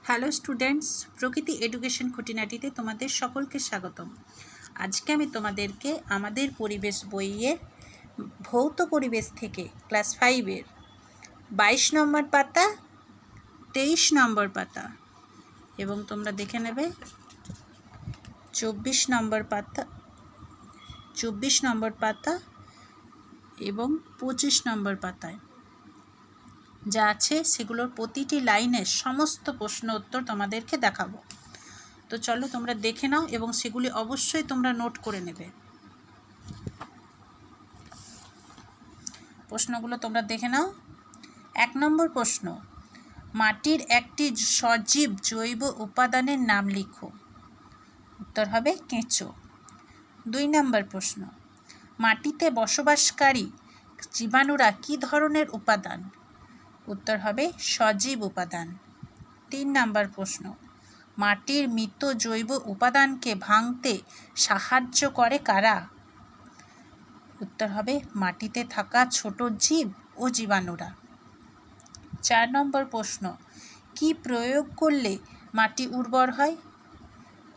Hello students, প্রকৃতি education খুঁটিনাটিতে তোমাদের সকলকে স্বাগতম। আজকে আমি তোমাদেরকে আমাদের পরিবেশ বইয়ের ভৌত পরিবেশ থেকে ক্লাস 5-এর 22 নম্বর পাতা, 23 নম্বর পাতা এবং তোমরা দেখে নেবে 24 নম্বর পাতা এবং 25 নম্বর পাতায় যা আছে সেগুলোর প্রতিটি লাইনের সমস্ত প্রশ্ন উত্তর তোমাদেরকে দেখাবো। তো চলো তোমরা দেখে নাও এবং সেগুলি অবশ্যই তোমরা নোট করে নেবে। প্রশ্নগুলো তোমরা দেখে নাও। 1 নম্বর প্রশ্ন, মাটির একটি সজীব জৈব উপাদানের নাম লিখো। উত্তর হবে কেঁচো। 2 নম্বর প্রশ্ন, মাটিতে বসবাসকারী জীবাণুরা কী ধরনের উপাদান? উত্তর হবে সজীব উপাদান। 3 নম্বর প্রশ্ন, মাটির মৃত জৈব উপাদানকে ভাঙতে সাহায্য করে কারা? উত্তর হবে মাটিতে থাকা ছোট জীব ও জীবাণুরা। 4 নম্বর প্রশ্ন, কি প্রয়োগ করলে মাটি উর্বর হয়?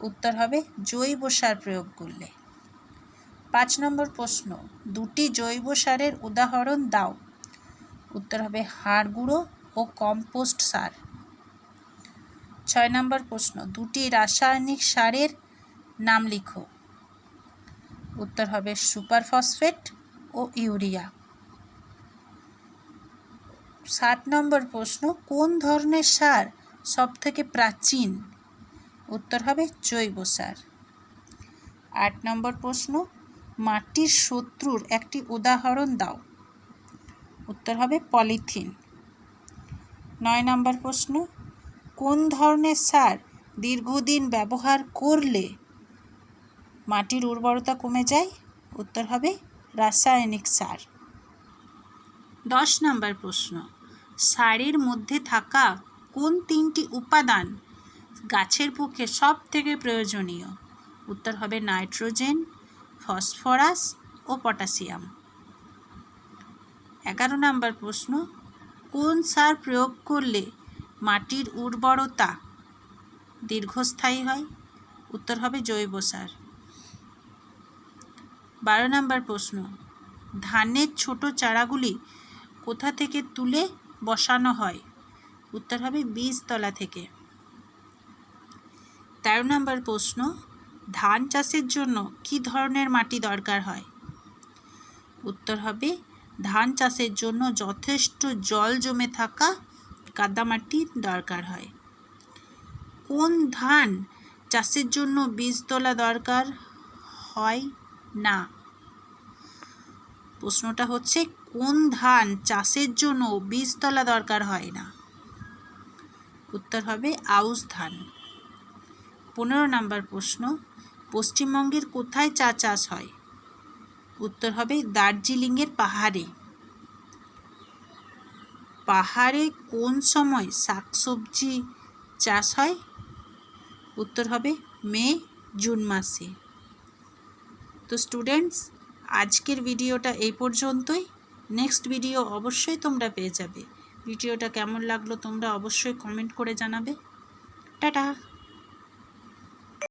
উত্তর হবে জৈব সার প্রয়োগ করলে। 5 নম্বর প্রশ্ন, দুটি জৈব সারের উদাহরণ দাও। উত্তর হবে হাড় গুঁড়ো ও কম্পোস্ট সার। 6 নম্বর প্রশ্ন, দুটি রাসায়নিক সারের নাম লিখো। উত্তর হবে সুপার ফসফেট ও ইউরিয়া। 7 নম্বর প্রশ্ন, কোন ধরনের সার সবথেকে প্রাচীন? উত্তর হবে জৈব সার। 8 নম্বর প্রশ্ন, মাটির শত্রুর একটি উদাহরণ দাও। উত্তর হবে পলিথিন। 9 নম্বর প্রশ্ন, কোন ধরনের সার দীর্ঘদিন ব্যবহার করলে মাটির উর্বরতা কমে যায়? উত্তর হবে রাসায়নিক সার। 10 নম্বর প্রশ্ন, সারের মধ্যে থাকা কোন 3টি উপাদান গাছের পক্ষে সব থেকে প্রয়োজনীয়? উত্তর হবে নাইট্রোজেন, ফসফরাস ও পটাশিয়াম। 11 নম্বর প্রশ্ন, কোন সার প্রয়োগ করলে মাটির উর্বরতা দীর্ঘস্থায়ী হয়? উত্তর হবে জৈব সার। 12 নম্বর প্রশ্ন, ধানের ছোট চারাগুলি কোথা থেকে তুলে বসানো হয়? উত্তর হবে বীজতলা থেকে। 13 নম্বর প্রশ্ন, ধান চাষের জন্য কী ধরনের মাটি দরকার হয়? উত্তর হবে ধান চাষের জন্য যথেষ্ট জল জমে থাকা কাদামাটি দরকার হয়। কোন ধান চাষের জন্য বীজতলা দরকার হয় না? প্রশ্নটা হচ্ছে কোন ধান চাষের জন্য বীজতলা দরকার হয় না? উত্তর হবে আউশ ধান। 15 নম্বর প্রশ্ন, পশ্চিমবঙ্গের কোথায় চা চাষ হয়? উত্তর হবে দার্জিলিংয়ের পাহাড়ে। পাহাড়ে কোন সময় শাকসবজি চাষ হয়? উত্তর হবে মে জুন মাসে। তো স্টুডেন্টস, আজকের ভিডিওটা এই পর্যন্তই। নেক্সট ভিডিও অবশ্যই তোমরা পেয়ে যাবে। ভিডিওটা কেমন লাগলো তোমরা অবশ্যই কমেন্ট করে জানাবে। টাটা।